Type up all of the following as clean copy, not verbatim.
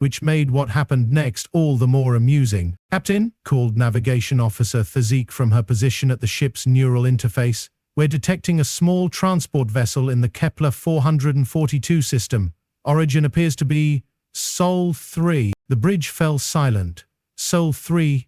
which made what happened next all the more amusing. "Captain," called Navigation Officer Thazik from her position at the ship's neural interface, "we're detecting a small transport vessel in the Kepler 442 system. Origin appears to be Sol 3. The bridge fell silent. Sol 3,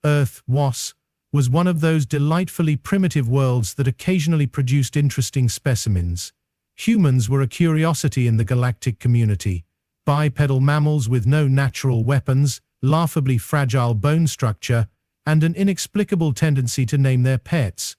Earth was one of those delightfully primitive worlds that occasionally produced interesting specimens. Humans were a curiosity in the galactic community. Bipedal mammals with no natural weapons, laughably fragile bone structure, and an inexplicable tendency to name their pets.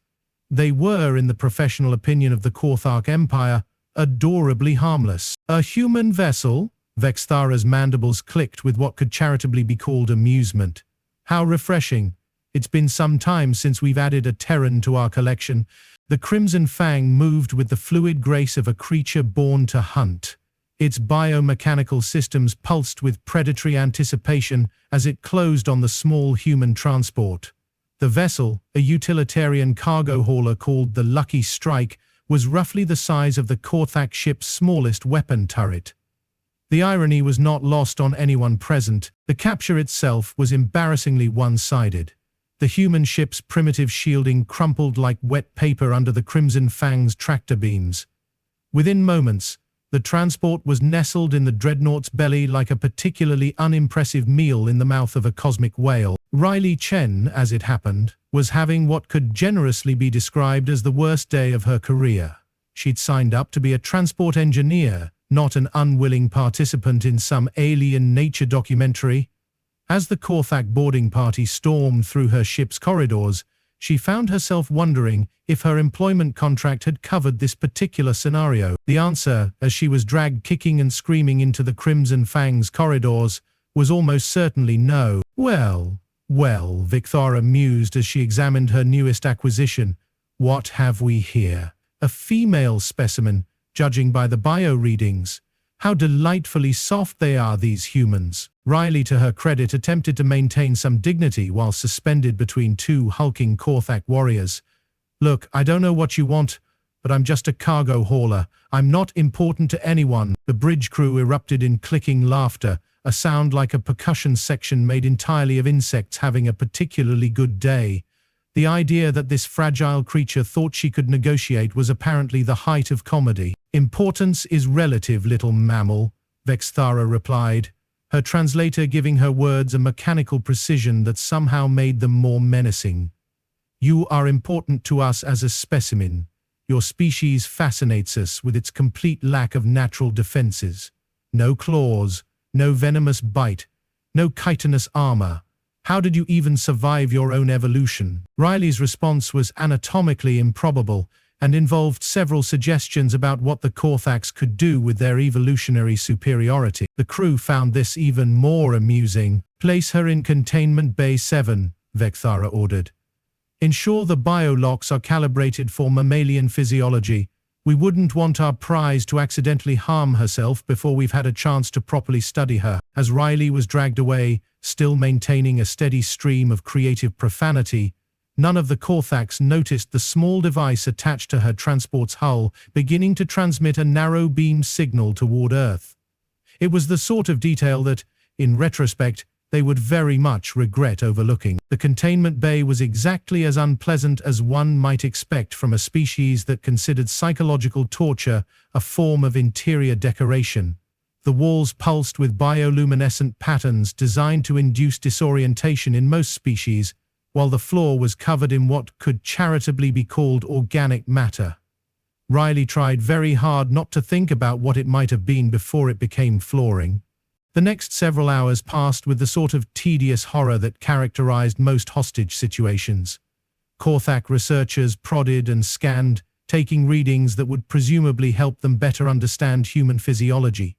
They were, in the professional opinion of the Korthak Empire, adorably harmless. A human vessel? Vexthara's mandibles clicked with what could charitably be called amusement. How refreshing. It's been some time since we've added a Terran to our collection. The Crimson Fang moved with the fluid grace of a creature born to hunt. Its biomechanical systems pulsed with predatory anticipation as it closed on the small human transport. The vessel, a utilitarian cargo hauler called the Lucky Strike, was roughly the size of the Korthak ship's smallest weapon turret. The irony was not lost on anyone present. The capture itself was embarrassingly one-sided. The human ship's primitive shielding crumpled like wet paper under the Crimson Fang's tractor beams. Within moments, the transport was nestled in the dreadnought's belly like a particularly unimpressive meal in the mouth of a cosmic whale. Riley Chen, as it happened, was having what could generously be described as the worst day of her career. She'd signed up to be a transport engineer, not an unwilling participant in some alien nature documentary. As the Korthak boarding party stormed through her ship's corridors, she found herself wondering if her employment contract had covered this particular scenario. The answer, as she was dragged kicking and screaming into the Crimson Fang's corridors, was almost certainly no. Well, Vexthara mused as she examined her newest acquisition. What have we here? A female specimen, judging by the bio readings. How delightfully soft they are, these humans. Riley, to her credit, attempted to maintain some dignity while suspended between two hulking Korthak warriors. "Look, I don't know what you want, but I'm just a cargo hauler. I'm not important to anyone." The bridge crew erupted in clicking laughter, a sound like a percussion section made entirely of insects having a particularly good day. The idea that this fragile creature thought she could negotiate was apparently the height of comedy. "Importance is relative, little mammal," Vexthara replied, her translator giving her words a mechanical precision that somehow made them more menacing. "You are important to us as a specimen. Your species fascinates us with its complete lack of natural defenses. No claws, no venomous bite, no chitinous armor. How did you even survive your own evolution?" Riley's response was anatomically improbable and involved several suggestions about what the Korthaks could do with their evolutionary superiority. The crew found this even more amusing. "Place her in Containment Bay 7, Vexthara ordered. "Ensure the biolocks are calibrated for mammalian physiology. We wouldn't want our prize to accidentally harm herself before we've had a chance to properly study her." As Riley was dragged away, still maintaining a steady stream of creative profanity, none of the Korthaks noticed the small device attached to her transport's hull beginning to transmit a narrow beam signal toward Earth. It was the sort of detail that, in retrospect, they would very much regret overlooking. The containment bay was exactly as unpleasant as one might expect from a species that considered psychological torture a form of interior decoration. The walls pulsed with bioluminescent patterns designed to induce disorientation in most species, while the floor was covered in what could charitably be called organic matter. Riley tried very hard not to think about what it might have been before it became flooring. The next several hours passed with the sort of tedious horror that characterized most hostage situations. Korthak researchers prodded and scanned, taking readings that would presumably help them better understand human physiology.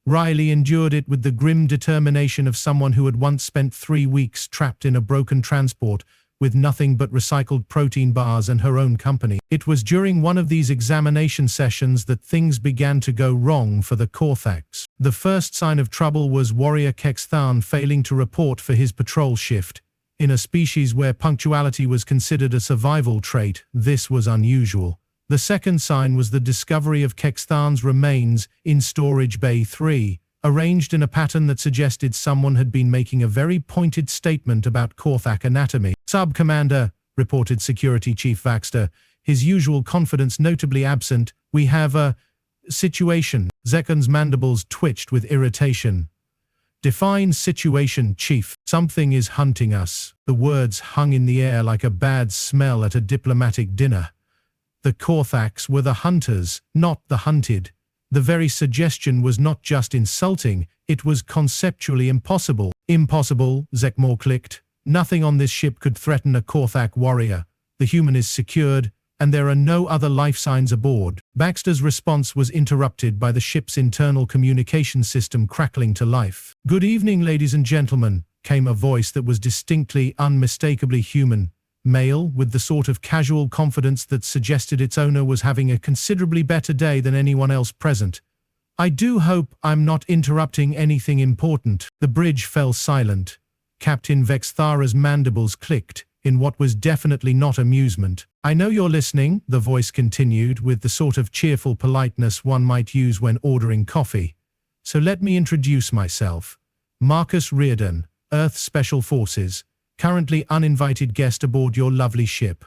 Riley endured it with the grim determination of someone who had once spent 3 weeks trapped in a broken transport with nothing but recycled protein bars and her own company. It was during one of these examination sessions that things began to go wrong for the Korthaks. The first sign of trouble was warrior Kexthan failing to report for his patrol shift. In a species where punctuality was considered a survival trait, this was unusual. The second sign was the discovery of Kexthan's remains in Storage Bay 3, arranged in a pattern that suggested someone had been making a very pointed statement about Korthak anatomy. "Sub-Commander," reported Security Chief Vaxter, his usual confidence notably absent, "we have a situation." Zekon's mandibles twitched with irritation. "Define situation, Chief. Something is hunting us." The words hung in the air like a bad smell at a diplomatic dinner. The Korthaks were the hunters, not the hunted. The very suggestion was not just insulting, it was conceptually impossible. "Impossible," Zekmore clicked. "Nothing on this ship could threaten a Korthak warrior. The human is secured, and there are no other life signs aboard." Baxter's response was interrupted by the ship's internal communication system crackling to life. "Good evening, ladies and gentlemen," came a voice that was distinctly, unmistakably human. Male, with the sort of casual confidence that suggested its owner was having a considerably better day than anyone else present. "I do hope I'm not interrupting anything important." The bridge fell silent. Captain Vexthara's mandibles clicked, in what was definitely not amusement. "I know you're listening," the voice continued, with the sort of cheerful politeness one might use when ordering coffee. "So let me introduce myself. Marcus Rearden, Earth Special Forces, currently uninvited guest aboard your lovely ship.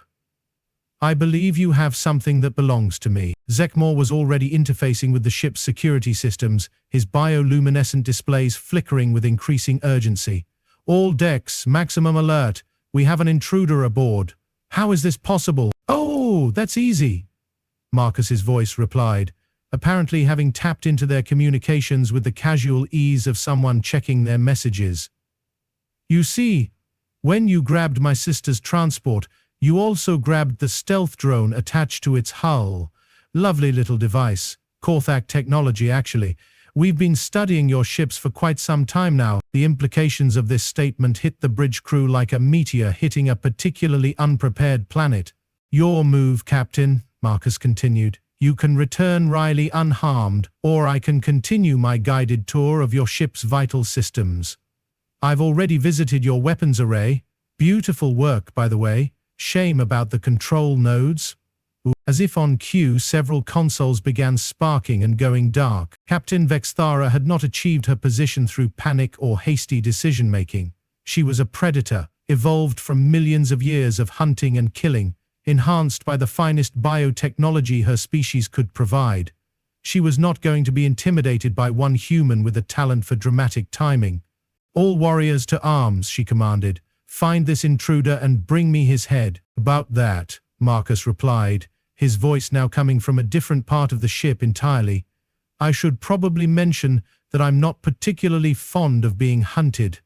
I believe you have something that belongs to me." Zekmore was already interfacing with the ship's security systems, his bioluminescent displays flickering with increasing urgency. "All decks, maximum alert. We have an intruder aboard." "How is this possible?" "Oh, that's easy," Marcus's voice replied, apparently having tapped into their communications with the casual ease of someone checking their messages. "You see, when you grabbed my sister's transport, you also grabbed the stealth drone attached to its hull. Lovely little device. Korthak technology, actually. We've been studying your ships for quite some time now." The implications of this statement hit the bridge crew like a meteor hitting a particularly unprepared planet. "Your move, Captain," Marcus continued. "You can return Riley unharmed, or I can continue my guided tour of your ship's vital systems. I've already visited your weapons array. Beautiful work, by the way. Shame about the control nodes." As if on cue, several consoles began sparking and going dark. Captain Vexthara had not achieved her position through panic or hasty decision-making. She was a predator, evolved from millions of years of hunting and killing, enhanced by the finest biotechnology her species could provide. She was not going to be intimidated by one human with a talent for dramatic timing. "All warriors to arms," she commanded. "Find this intruder and bring me his head." "About that," Marcus replied, his voice now coming from a different part of the ship entirely. "I should probably mention that I'm not particularly fond of being hunted.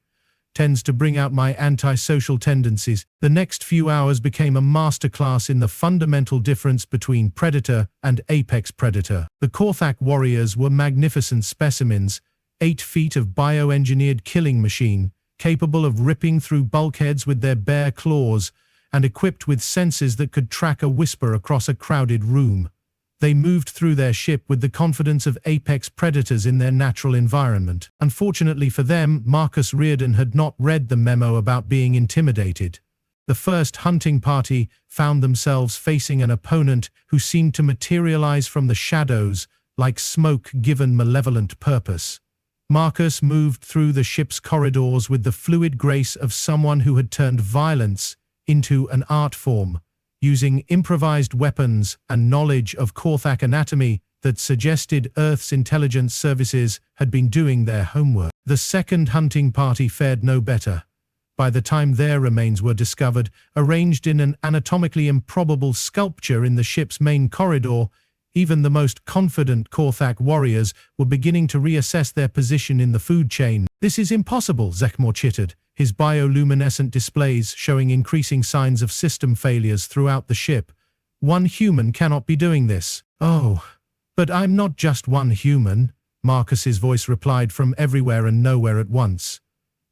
Tends to bring out my antisocial tendencies." The next few hours became a masterclass in the fundamental difference between predator and apex predator. The Korthak warriors were magnificent specimens, 8 feet of bioengineered killing machine, capable of ripping through bulkheads with their bare claws, and equipped with sensors that could track a whisper across a crowded room. They moved through their ship with the confidence of apex predators in their natural environment. Unfortunately for them, Marcus Rearden had not read the memo about being intimidated. The first hunting party found themselves facing an opponent who seemed to materialize from the shadows like smoke given malevolent purpose. Marcus moved through the ship's corridors with the fluid grace of someone who had turned violence into an art form, using improvised weapons and knowledge of Korthak anatomy that suggested Earth's intelligence services had been doing their homework. The second hunting party fared no better. By the time their remains were discovered, arranged in an anatomically improbable sculpture in the ship's main corridor, even the most confident Korthak warriors were beginning to reassess their position in the food chain. "This is impossible," Zekmore chittered, his bioluminescent displays showing increasing signs of system failures throughout the ship. "One human cannot be doing this." "Oh, but I'm not just one human," Marcus's voice replied from everywhere and nowhere at once.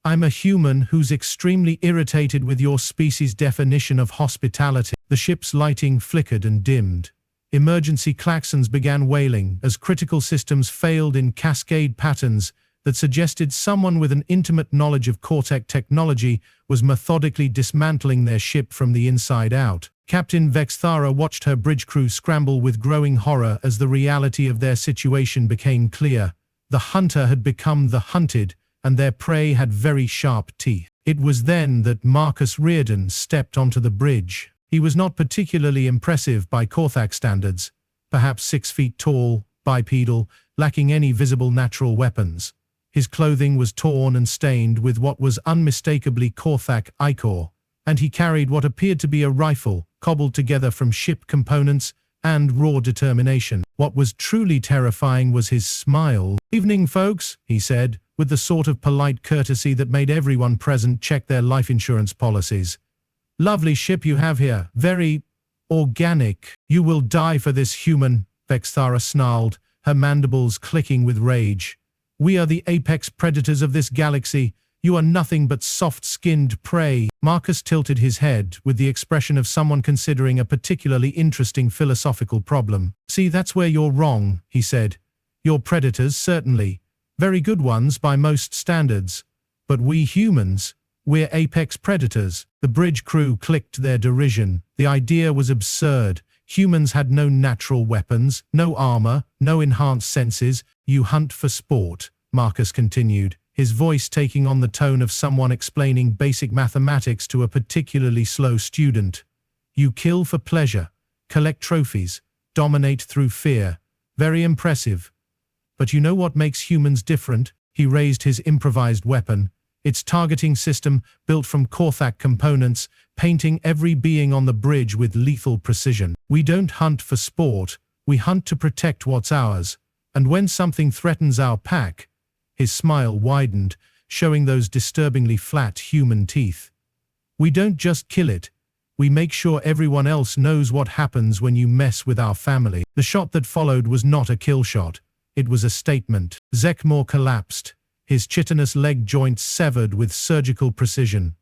"I'm a human who's extremely irritated with your species' definition of hospitality." The ship's lighting flickered and dimmed. Emergency klaxons began wailing as critical systems failed in cascade patterns that suggested someone with an intimate knowledge of Korthak technology was methodically dismantling their ship from the inside out. Captain Vexthara watched her bridge crew scramble with growing horror as the reality of their situation became clear. The hunter had become the hunted, and their prey had very sharp teeth. It was then that Marcus Rearden stepped onto the bridge. He was not particularly impressive by Korthak standards, perhaps 6 feet tall, bipedal, lacking any visible natural weapons. His clothing was torn and stained with what was unmistakably Korthak ichor, and he carried what appeared to be a rifle, cobbled together from ship components and raw determination. What was truly terrifying was his smile. "Evening, folks," he said, with the sort of polite courtesy that made everyone present check their life insurance policies. "Lovely ship you have here, very organic." "You will die for this, human," Vexthara snarled, her mandibles clicking with rage. "We are the apex predators of this galaxy. You are nothing but soft-skinned prey." Marcus tilted his head with the expression of someone considering a particularly interesting philosophical problem. "See, that's where you're wrong," he said. "You're predators, certainly. Very good ones by most standards. But we humans, we're apex predators." The bridge crew clicked their derision. The idea was absurd. Humans had no natural weapons, no armor, no enhanced senses. "You hunt for sport," Marcus continued, his voice taking on the tone of someone explaining basic mathematics to a particularly slow student. "You kill for pleasure, collect trophies, dominate through fear. Very impressive. But you know what makes humans different?" He raised his improvised weapon, its targeting system built from Korthak components, painting every being on the bridge with lethal precision. "We don't hunt for sport, we hunt to protect what's ours. And when something threatens our pack," his smile widened, showing those disturbingly flat human teeth, "we don't just kill it, we make sure everyone else knows what happens when you mess with our family." The shot that followed was not a kill shot, it was a statement. Zekmor collapsed, his chitinous leg joints severed with surgical precision.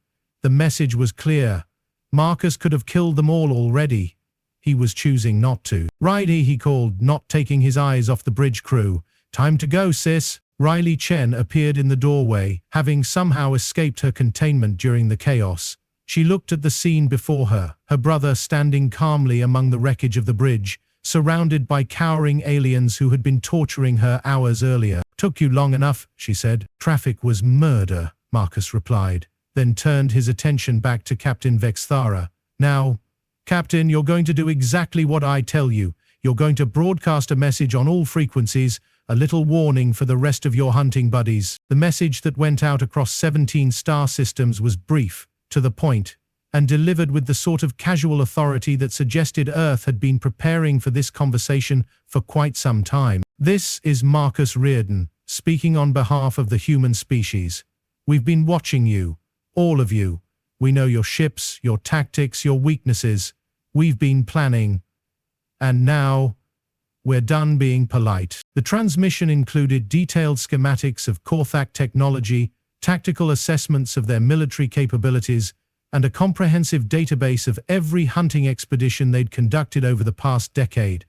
The message was clear. Marcus could have killed them all already. He was choosing not to. "Riley," he called, not taking his eyes off the bridge crew. "Time to go, sis." Riley Chen appeared in the doorway, having somehow escaped her containment during the chaos. She looked at the scene before her, her brother standing calmly among the wreckage of the bridge, surrounded by cowering aliens who had been torturing her hours earlier. "Took you long enough," she said. "Traffic was murder," Marcus replied, then turned his attention back to Captain Vexthara. "Now, Captain, you're going to do exactly what I tell you. You're going to broadcast a message on all frequencies, a little warning for the rest of your hunting buddies." The message that went out across 17 star systems was brief, to the point, and delivered with the sort of casual authority that suggested Earth had been preparing for this conversation for quite some time. "This is Marcus Rearden, speaking on behalf of the human species. We've been watching you, all of you. We know your ships, your tactics, your weaknesses. We've been planning. And now, we're done being polite." The transmission included detailed schematics of Korthak technology, tactical assessments of their military capabilities, and a comprehensive database of every hunting expedition they'd conducted over the past decade.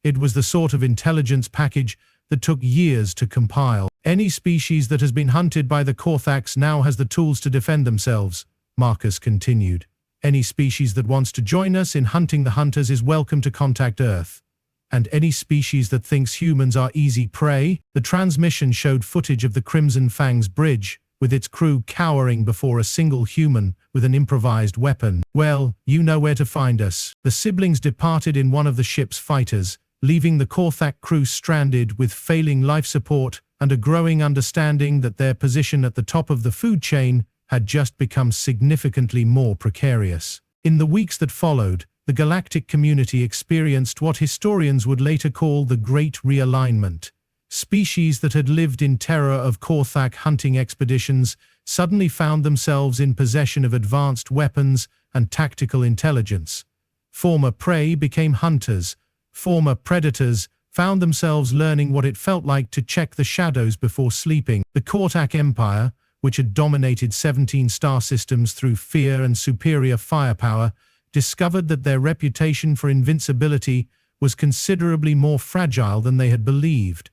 It was the sort of intelligence package that took years to compile. "Any species that has been hunted by the Korthaks now has the tools to defend themselves," Marcus continued. "Any species that wants to join us in hunting the hunters is welcome to contact Earth. And any species that thinks humans are easy prey." The transmission showed footage of the Crimson Fang's bridge, with its crew cowering before a single human with an improvised weapon. "Well, you know where to find us." The siblings departed in one of the ship's fighters, leaving the Korthak crew stranded with failing life support and a growing understanding that their position at the top of the food chain had just become significantly more precarious. In the weeks that followed, the Galactic community experienced what historians would later call the Great Realignment. Species that had lived in terror of Korthak hunting expeditions suddenly found themselves in possession of advanced weapons and tactical intelligence. Former prey became hunters. Former predators found themselves learning what it felt like to check the shadows before sleeping. The Korthak Empire, which had dominated 17 star systems through fear and superior firepower, discovered that their reputation for invincibility was considerably more fragile than they had believed.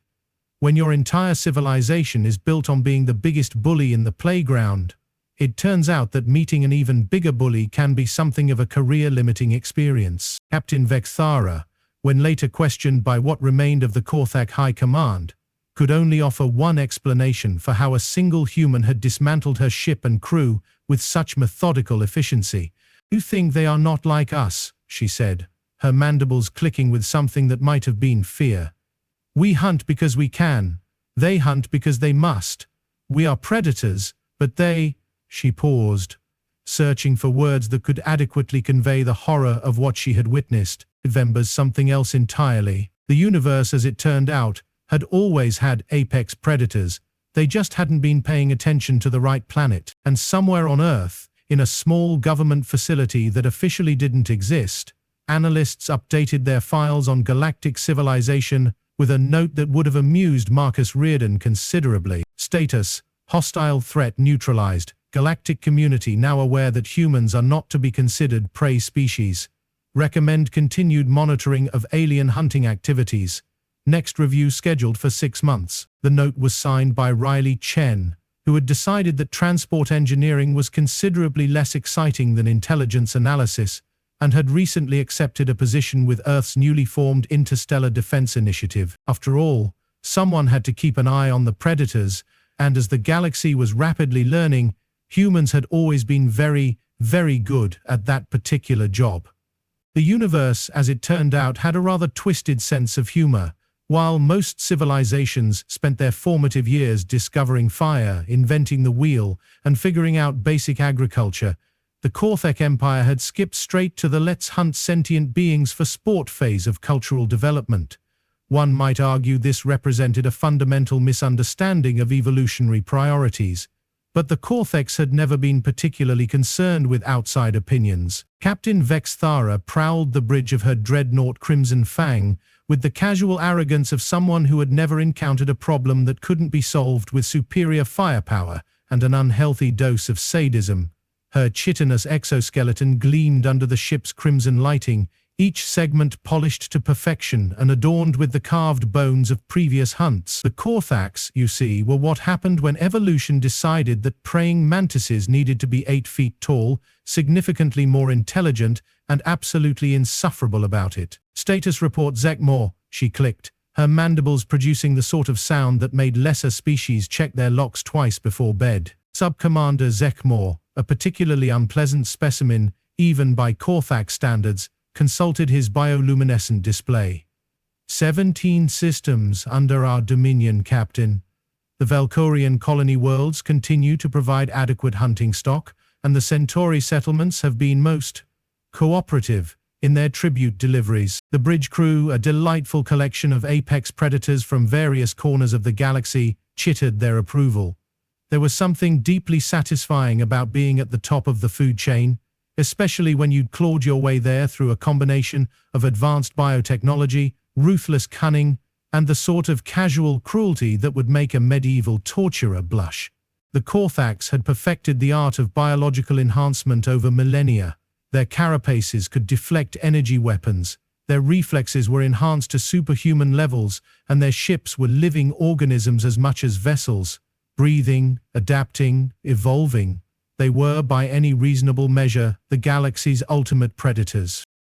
When your entire civilization is built on being the biggest bully in the playground, it turns out that meeting an even bigger bully can be something of a career-limiting experience. Captain Vexthara, when later questioned by what remained of the Korthak High Command, could only offer one explanation for how a single human had dismantled her ship and crew with such methodical efficiency. "You think they are not like us," she said, her mandibles clicking with something that might have been fear. "We hunt because we can. They hunt because they must. We are predators, but they—" She paused, searching for words that could adequately convey the horror of what she had witnessed. Remembers something else entirely. The universe, as it turned out, had always had apex predators. They just hadn't been paying attention to the right planet. And somewhere on Earth, in a small government facility that officially didn't exist, analysts updated their files on galactic civilization with a note that would have amused Marcus Rearden considerably. Status: hostile threat neutralized. Galactic community now aware that humans are not to be considered prey species. Recommend continued monitoring of alien hunting activities. Next review scheduled for 6 months. The note was signed by Riley Chen, who had decided that transport engineering was considerably less exciting than intelligence analysis, and had recently accepted a position with Earth's newly formed Interstellar Defense Initiative. After all, someone had to keep an eye on the predators, and as the galaxy was rapidly learning, humans had always been very, very good at that particular job. The universe, as it turned out, had a rather twisted sense of humor. While most civilizations spent their formative years discovering fire, inventing the wheel, and figuring out basic agriculture, the Korthak Empire had skipped straight to the let's hunt sentient beings for sport phase of cultural development. One might argue this represented a fundamental misunderstanding of evolutionary priorities. But the Korthaks had never been particularly concerned with outside opinions. Captain Vexthara prowled the bridge of her dreadnought Crimson Fang with the casual arrogance of someone who had never encountered a problem that couldn't be solved with superior firepower and an unhealthy dose of sadism. Her chitinous exoskeleton gleamed under the ship's crimson lighting, each segment polished to perfection and adorned with the carved bones of previous hunts. The Korthaks, you see, were what happened when evolution decided that praying mantises needed to be 8 feet tall, significantly more intelligent, and absolutely insufferable about it. Status report Zekmore, she clicked, her mandibles producing the sort of sound that made lesser species check their locks twice before bed. Sub-Commander Zekmore, a particularly unpleasant specimen, even by Korthak standards, consulted his bioluminescent display. 17 systems under our dominion, Captain. The Valkorian colony worlds continue to provide adequate hunting stock, and the Centauri settlements have been most cooperative in their tribute deliveries. The bridge crew, a delightful collection of apex predators from various corners of the galaxy, chittered their approval. There was something deeply satisfying about being at the top of the food chain, especially when you'd clawed your way there through a combination of advanced biotechnology, ruthless cunning, and the sort of casual cruelty that would make a medieval torturer blush. The Korthaks had perfected the art of biological enhancement over millennia. Their carapaces could deflect energy weapons, their reflexes were enhanced to superhuman levels, and their ships were living organisms as much as vessels, breathing, adapting, evolving. They were, by any reasonable measure, the galaxy's ultimate predators.